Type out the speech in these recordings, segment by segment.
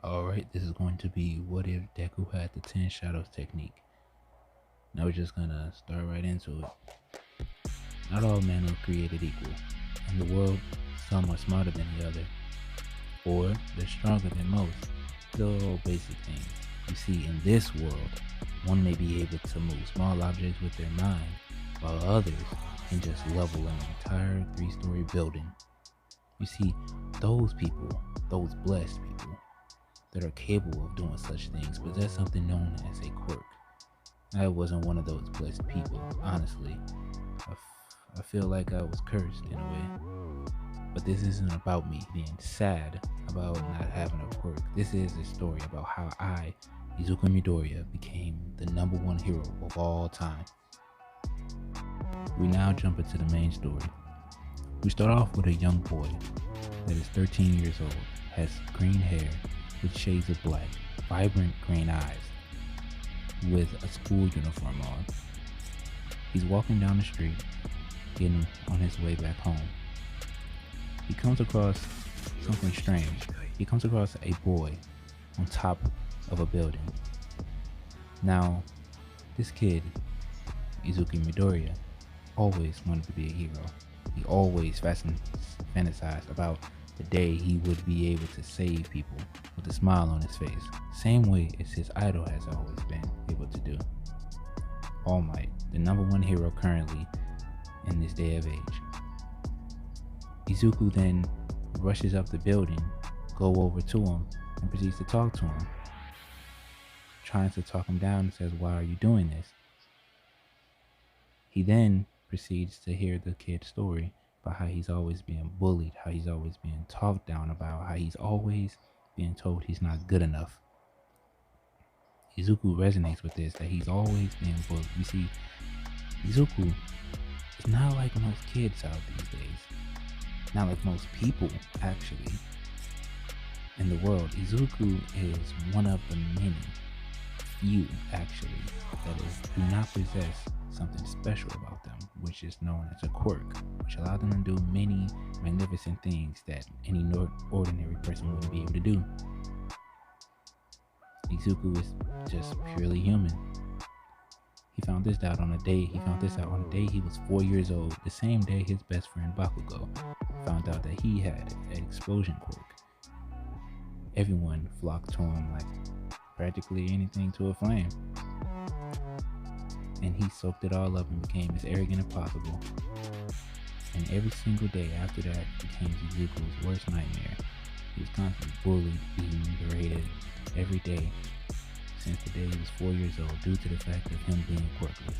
Alright, this is going to be what if Deku had the 10 shadows technique. Now we're just gonna start right into it. Not all men are created equal. In the world, some are smarter than the other, or they're stronger than most. They're all basic things. You see, in this world, one may be able to move small objects with their mind, while others can just level an entire 3-story building. You see, those people, those blessed people, that are capable of doing such things possess something known as a quirk. I wasn't one of those blessed people, honestly. I feel like I was cursed in a way. But this isn't about me being sad about not having a quirk. This is a story about how izuku Midoriya, became the number one hero of all time. We now jump into the main story. We start off with a young boy that is 13 years old, has green hair with shades of black, vibrant green eyes, with a school uniform on. He's walking down the street, getting on his way back home. He comes across something strange. He comes across a boy on top of a building. Now, this kid, Izuku Midoriya, always wanted to be a hero. He always fantasized about the day he would be able to save people with a smile on his face, same way as his idol has always been able to do. All Might, the number one hero currently in this day of age. Izuku then rushes up the building, go over to him, and proceeds to talk to him, trying to talk him down and says, "Why are you doing this?" He then proceeds to hear the kid's story about how he's always being bullied, how he's always being talked down about, how he's always being told he's not good enough. Izuku resonates with this, that he's always being bullied. You see, Izuku is not like most kids out these days. Not like most people, actually, in the world. Izuku is one of the many, few actually, that do not possess something special about them, which is known as a quirk, which allows them to do many magnificent things that any ordinary person wouldn't be able to do. Izuku is just purely human. He found this out on a day. He was 4 years old, the same day his best friend Bakugo found out that he had an explosion quirk. Everyone flocked to him like practically anything to a flame. And he soaked it all up and became as arrogant as possible. And every single day after that became Izuku's worst nightmare. He was constantly bullied, beaten, berated every day since the day he was 4 years old, due to the fact of him being quirkless.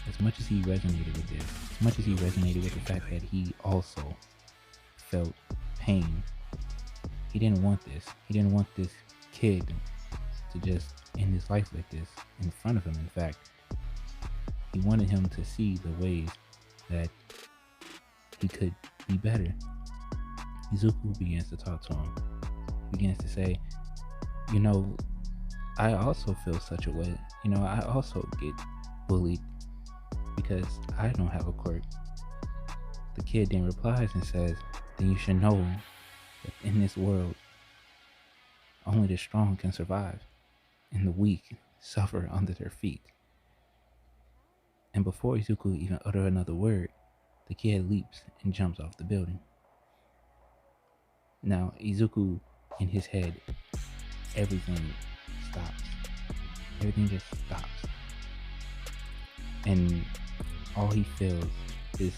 As much as he resonated with this, as much as he resonated with the fact that he also felt pain, he didn't want this. He didn't want this kid to just end his life like this in front of him. In fact, he wanted him to see the ways that he could be better. Izuku begins to talk to him. He begins to say, I also feel such a way. I also get bullied because I don't have a quirk. The kid then replies and says, then you should know that in this world, only the strong can survive, and the weak suffer under their feet. And before Izuku even utters another word, the kid leaps and jumps off the building. Now, Izuku, in his head, everything stops. Everything just stops. And all he feels is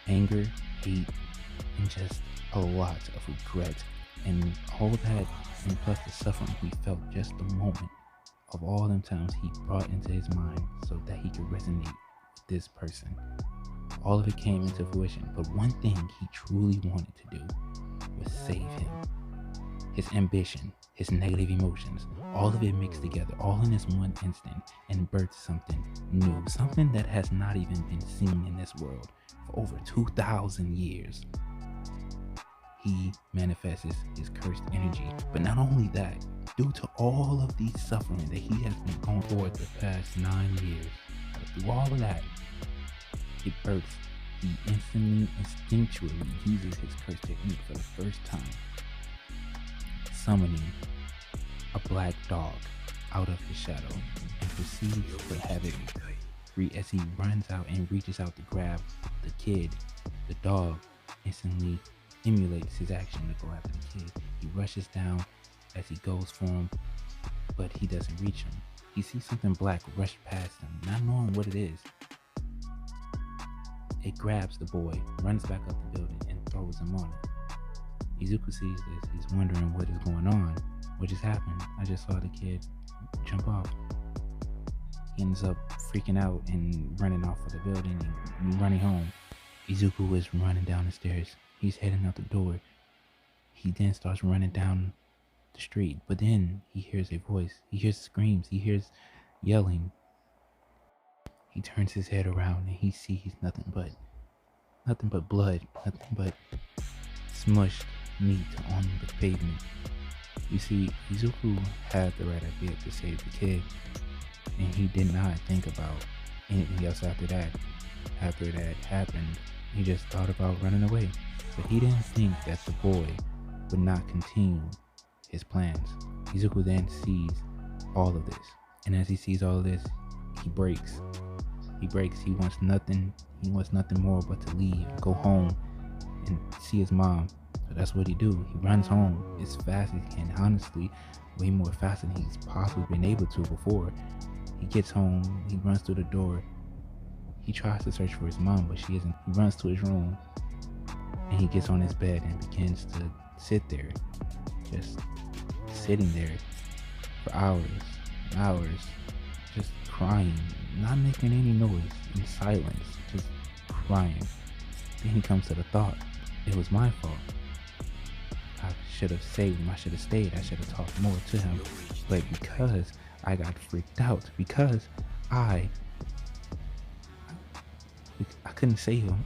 anger, hate, and just a lot of regret. And all that, and plus the suffering he felt just the moment of all them times he brought into his mind so that he could resonate with this person. All of it came into fruition, but one thing he truly wanted to do was save him. His ambition, his negative emotions, all of it mixed together, all in this one instant, and birthed something new, something that has not even been seen in this world for over 2,000 years. He manifests his cursed energy, but not only that, due to all of the suffering that he has been going through the past 9 years, through all of that, it births. He instantly, instinctually uses his curse technique for the first time. summoning a black dog out of his shadow and proceeds to have it as he runs out and reaches out to grab the kid. The dog instantly emulates his action to go after the kid. He rushes down as he goes for him, but he doesn't reach him. He sees something black rush past him, not knowing what it is. It grabs the boy, runs back up the building, and throws him on it. Izuku sees this. He's wondering what is going on. What just happened? I just saw the kid jump off. He ends up freaking out and running off of the building and running home. Izuku is running down the stairs. He's heading out the door. He then starts running down the street, but then he hears a voice. He hears screams. He hears yelling. He turns his head around and he sees nothing but blood, nothing but smushed meat on the pavement. You see, Izuku had the right idea to save the kid, and he did not think about anything else after that. After that happened, he just thought about running away, but he didn't think that the boy would not continue his plans. Izuku then sees all of this, and as he sees all of this, he breaks. He wants nothing more but to leave, go home, and see his mom. So that's what he do. He runs home as fast as he can, honestly, way more faster than he's possibly been able to before. He gets home, he runs through the door. He tries to search for his mom, but she isn't. He runs to his room, and he gets on his bed and begins to sit there, just sitting there for hours and hours, just crying, not making any noise, in silence, just crying. Then he comes to the thought, it was my fault. I should have saved him. I should have stayed. I should have talked more to him. But because I got freaked out, because I couldn't save him,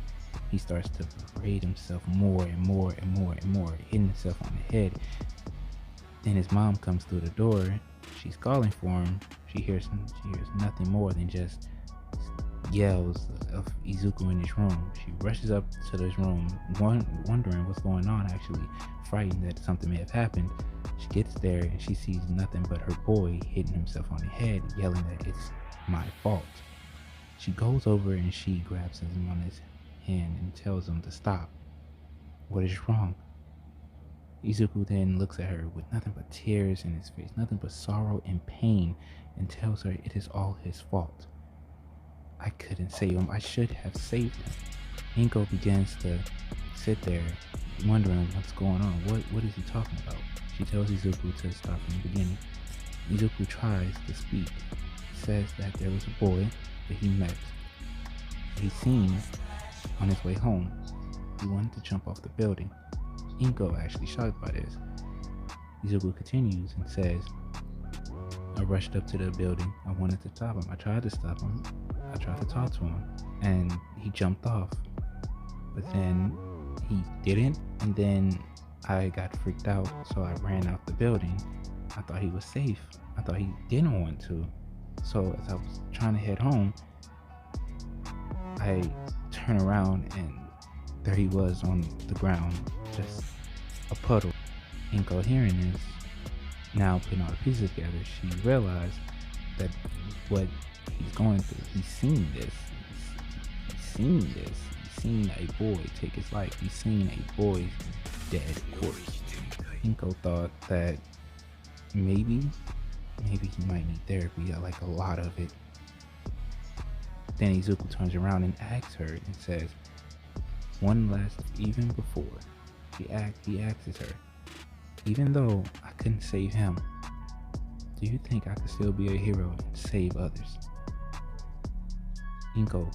he starts to berate himself more and more and more and more, hitting himself on the head. Then his mom comes through the door. She's calling for him. She hears nothing more than just yells of Izuku in his room. She rushes up to his room, wondering what's going on, actually frightened that something may have happened. She gets there and she sees nothing but her boy hitting himself on the head, yelling that it's my fault. She goes over and she grabs him on his hand and tells him to stop. What is wrong? Izuku then looks at her with nothing but tears in his face, nothing but sorrow and pain, and tells her it is all his fault. I couldn't save him. I should have saved him. Inko begins to sit there wondering what's going on. What is he talking about? She tells Izuku to start from the beginning. Izuku tries to speak. He says that there was a boy that he met. He's seen on his way home. He wanted to jump off the building. Inko actually shocked by this. Izuku continues and says, I rushed up to the building. I wanted to stop him. I tried to stop him. I tried to talk to him, and he jumped off. But then he didn't, and then I got freaked out, so I ran out the building. I thought he was safe. I thought he didn't want to. So as I was trying to head home, I turned around and there he was on the ground, just a puddle. Inko, hearing this, now putting all the pieces together, she realized that what he's going through, he's seen this. He's seen a boy take his life. He's seen a boy's dead corpse. Inko thought that maybe he might need therapy, like a lot of it. Then Izuku turns around and asks her and says, even before, he asks her, even though I couldn't save him, do you think I could still be a hero and save others? Inko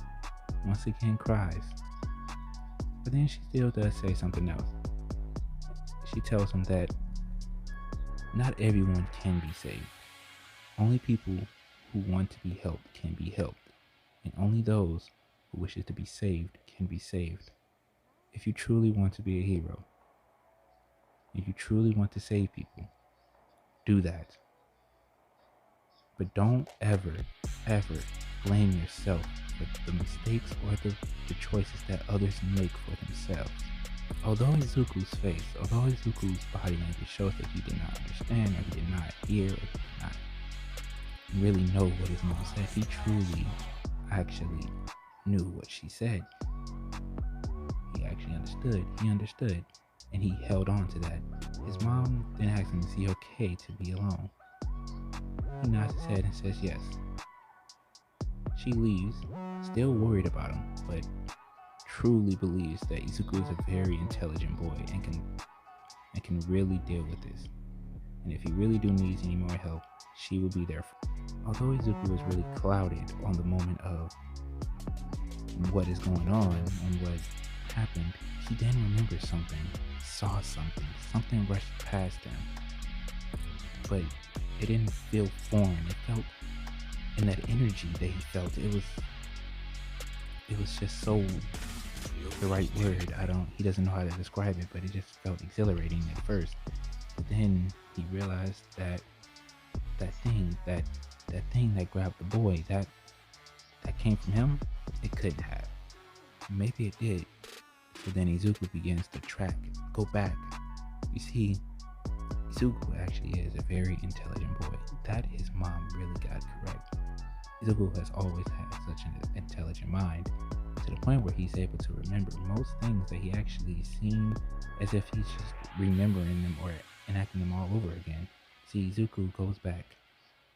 once again cries, but then she still does say something else. She tells him that not everyone can be saved. Only people who want to be helped can be helped, and only those who wishes to be saved can be saved. If you truly want to be a hero, if you truly want to save people, do that. But don't ever blame yourself for the mistakes or the choices that others make for themselves. Although Izuku's body language shows that he did not understand, or he did not hear, or he did not really know what his mom said, he truly actually knew what she said. He actually understood. He understood. And he held on to that. His mom then asked him, is he okay to be alone? He nods his head and says yes. She leaves, still worried about him, but truly believes that Izuku is a very intelligent boy and can really deal with this. And if he really do needs any more help, she will be there for him. Although Izuku is really clouded on the moment of what is going on and what happened, he then remembers something, saw something rushed past him. But it didn't feel foreign. It felt, in that energy that he felt, it was just so, the right word, he doesn't know how to describe it, but it just felt exhilarating at first. But then he realized that thing that grabbed the boy, that came from him, it couldn't have. Maybe it did. So then Izuku begins to go back. You see, Izuku actually is a very intelligent boy. That his mom really got correct. Izuku has always had such an intelligent mind, to the point where he's able to remember most things that he actually seen, as if he's just remembering them or enacting them all over again. See, Izuku goes back.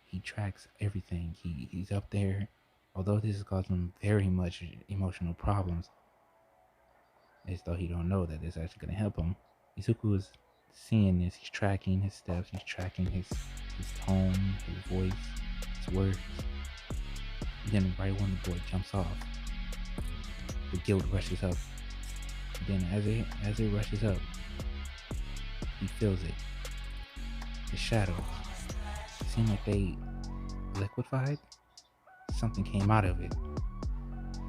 He tracks everything. He's up there. Although this has caused him very much emotional problems, as though he don't know that this is actually going to help him. Izuku is seeing this. He's tracking his steps. He's tracking his tone, his voice, his words. And then right when the boy jumps off, the guilt rushes up. And then as it rushes up, he feels it. The shadows seem like they liquefied. Something came out of it,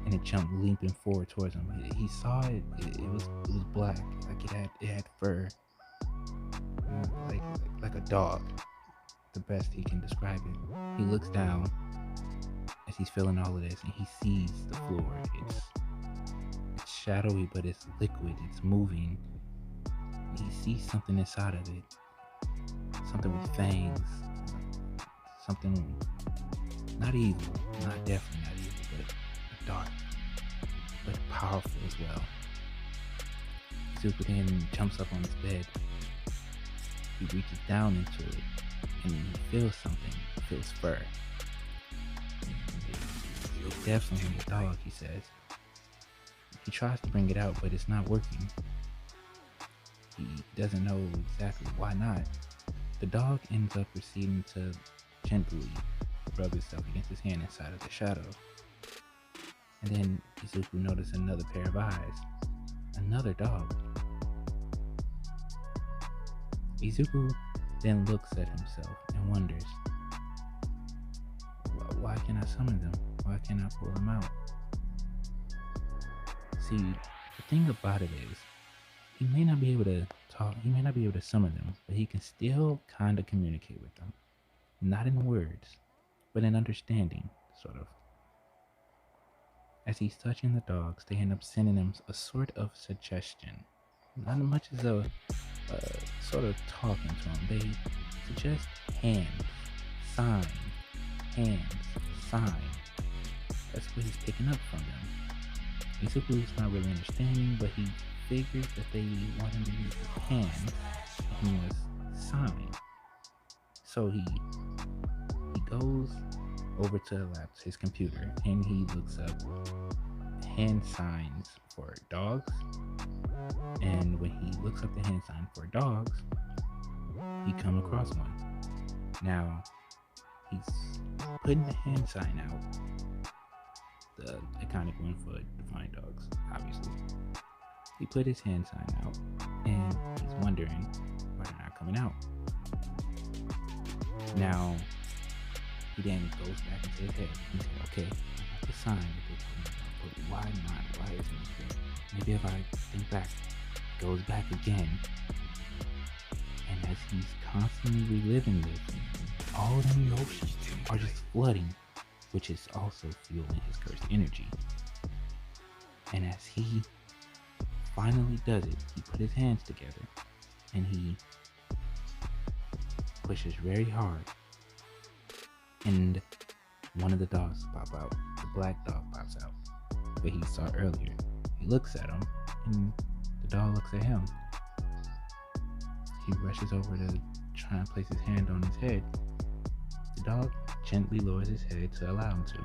and it jumped leaping forward towards him. He saw it. It was black, like it had fur, like a dog. The best he can describe it. He looks down as he's feeling all of this, and he sees the floor. It's shadowy, but it's liquid. It's moving. He sees something inside of it. Something with fangs. Something not evil, definitely not evil, but dark, but powerful as well. Izuku then jumps up on his bed. He reaches down into it, and he feels something. He feels fur. It's definitely a dog, he says. He tries to bring it out, but it's not working. He doesn't know exactly why not. The dog ends up proceeding to gently rub itself against his hand inside of the shadow. And then Izuku notices another pair of eyes. Another dog. Izuku then looks at himself and wonders, why can't I summon them? Why can't I pull them out? See, the thing about it is, he may not be able to talk, he may not be able to summon them, but he can still kind of communicate with them. Not in words, but in understanding, sort of. As he's touching the dogs, they end up sending him a sort of suggestion. Not as much as a sort of talking to him. They suggest hands, sign, hands, sign. That's what he's picking up from them. Izuku's not really understanding, but he figures that they want him to use his hands, and he must sign. So he goes over to his computer, and he looks up hand signs for dogs. And when he looks up the hand sign for dogs, he comes across one. Now, he's putting the hand sign out, the iconic one for defined dogs, obviously. He put his hand sign out, and he's wondering why they're not coming out. Now, he then goes back into his head and says, okay, I got the sign that they told me about, but why not? Why isn't it there? Maybe if I think back, goes back again. And as he's constantly reliving this, all the emotions are just flooding, which is also fueling his cursed energy. And as he finally does it. He put his hands together and he pushes very hard, and one of the dogs pop out. The black dog pops out that he saw earlier. He looks at him, and the dog looks at him. He rushes over to try and place his hand on his head. The dog gently lowers his head to allow him to.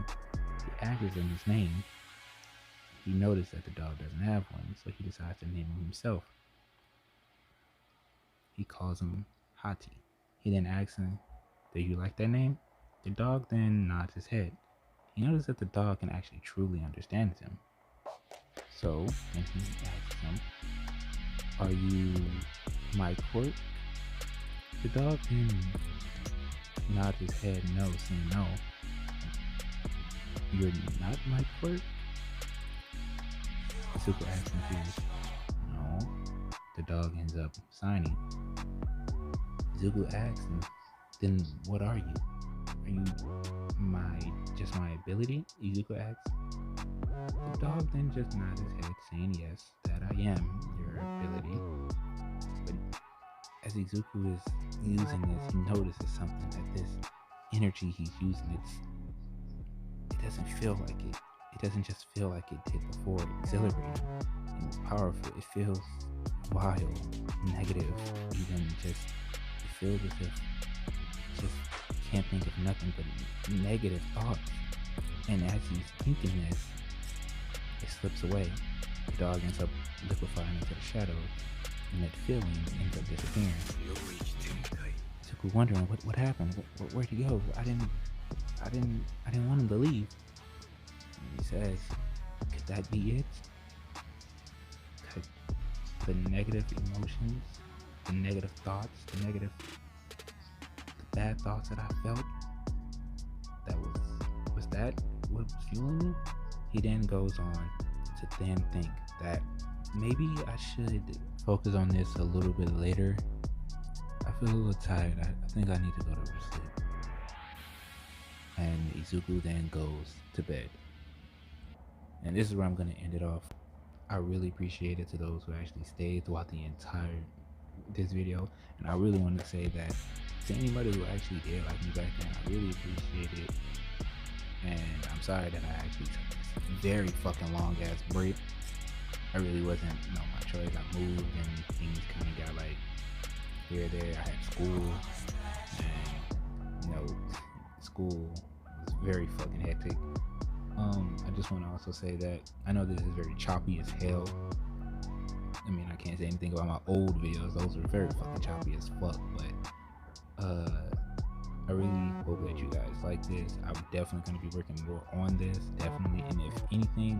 He asks him his name. He noticed that the dog doesn't have one, so he decides to name him himself. He calls him Hati. He then asks him, "Do you like that name?" The dog then nods his head. He notices that the dog can actually truly understand him. So then he asks him, "Are you my quirk?" The dog then nods his head no, saying no. "You're not my quirk?" Izuku asks him curious. "No." The dog ends up signing. Izuku asks him, "Then what are you? Are you just my ability?" Izuku asks. The dog then just nods his head, saying yes, that I am your ability. But as Izuku is using this, he notices something, that this energy he's using, it doesn't feel like it. It doesn't just feel like it did before. Exhilarating and powerful. It feels wild, negative, even just, it feels as if just can't think of nothing but negative thoughts. And as he's thinking this, it slips away. The dog ends up liquefying into the shadows, and that feeling ends up disappearing. Izuku wondering what happened. Where'd he go? I didn't want him to leave. And he says, "Could that be it? Could the negative emotions, the negative thoughts, the bad thoughts that I felt, was that what was fueling me?" He then goes on to then think that maybe I should focus on this a little bit later. I feel a little tired. I think I need to go to sleep. And Izuku then goes to bed. And this is where I'm going to end it off. I really appreciate it to those who actually stayed throughout the entire this video, and I really want to say that to anybody who actually did like me back then, I really appreciate it. And I'm sorry that I actually took this very fucking long ass break. I really wasn't, my choice. I moved and things kind of got like here or there. I had school, and school was very fucking hectic. I just want to also say that I know this is very choppy as hell. I mean, I can't say anything about my old videos. Those were very fucking choppy as fuck. But I really hope that you guys like this. I'm definitely going to be working more on this. Definitely. And if anything,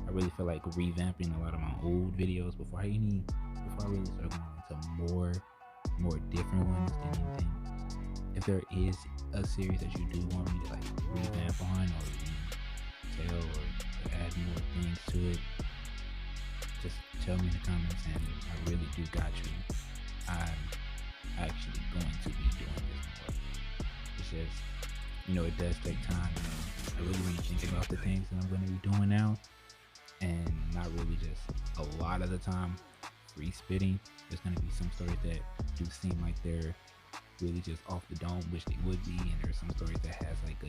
I really feel like revamping a lot of my old videos before I really start going into more different ones than anything. If there is a series that you do want me to like revamp on or retell or add more things to it, just tell me in the comments, and I really do got you. I'm actually going to be doing this more. It's just, it does take time. I really want to think about the things that I'm going to be doing now, and not really just a lot of the time free spitting. There's going to be some stories that do seem like they're really just off the dome, which they would be, and there's some stories that has like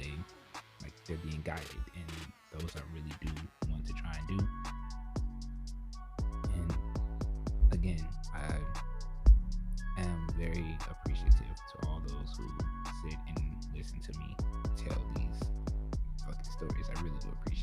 they're being guided, and those I really do want to try and do. And again, I am very appreciative to all those who sit and listen to me tell these fucking stories. I really do appreciate